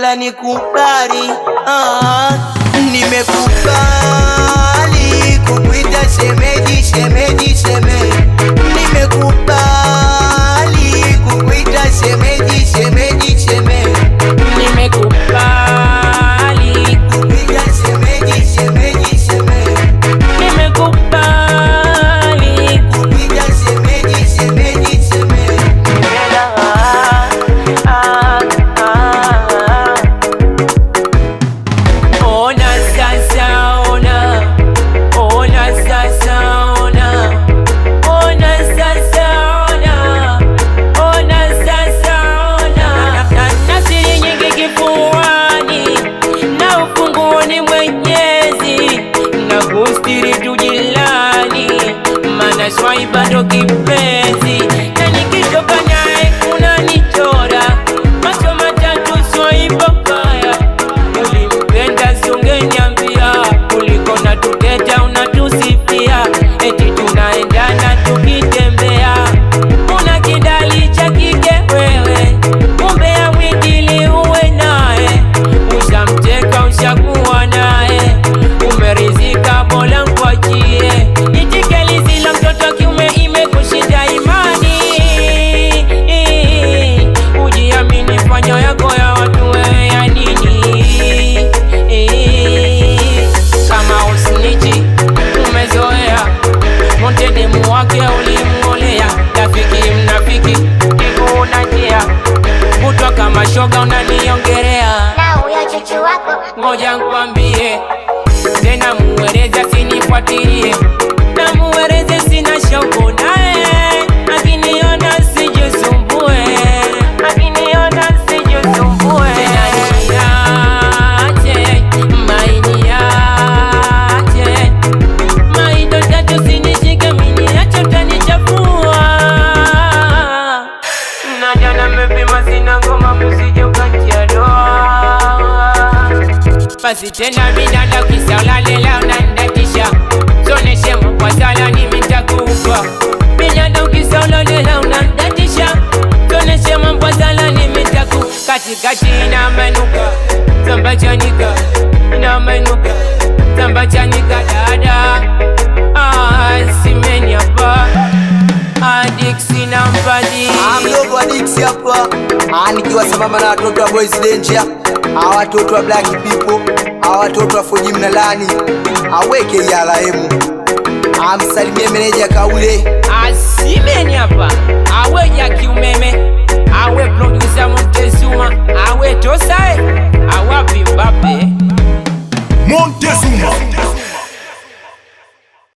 bora nikubali. Nimekubali kukuita shemeji, shemeji, shemeji. Nimekubali kukuita shemeji, shemeji, shemeji. Nimekubali kukuita shemeji, shemeji, shemeji. Nimekubali kukuita shemeji, shemeji, shemeji. Ona sasa, ona sasa, ona sasa, ona sasa, na siri nyingi kifuani, na ufunguo ni Mwenyezi, na kustiri tujilani, maana swaiba ndo kipenzi, na nikitoka naye unanichora macho matatu swaiba kaya. Ulimpenda siungeniambia, kuliko na tuteta unatusifia, eti tunaendana tukitembea, una kidali cha kike wewe, umbea mwingili uwe naye, ushamteka ushakuwa naye, umerizika Mola mkwachie, itikeli la mtoto kiume imekushinda imani, ujiamini fanya yako ya watu wewe ya nini? Kama usnichi umezoea, montedemu wake ulimngolea, rafiki mnafiki kiguu na njia, kutwa kama shoga unaniongerea, na huyo chuchu wako ngoja nkwambie tena, muwereza sinifuatilie, na muwereze sina shauku naye, akiniona sijisumbue, akiniona sijisumbue, tena niache mainiache maindo tatu sinishike miniache, utanichafua na jana mepima sina ngoma msije ukatia doa. Basi tena midada ukisala lela unandatisha, soneshe kwa sala ni mitakufa. Midada ukisala lela unandatisha, soneshe kwa sala ni mitakufa. Katikati ina manuka, zamba chanika, ina manuka, zamba chanika dada. Simeni hapa, Dixi na mpadi. Mdogo wa Dixi hapa, nikiwa sambamba na watoto wa Boys Danger, watoto wa Black People, watoto wa Fuji Mnalani, aweke yala emu. Msalimie meneja Kaule. Simeni hapa, awe Jaki Umeme, awe producer Montezuma, awe Tosae, awapi Mbappe Montezuma.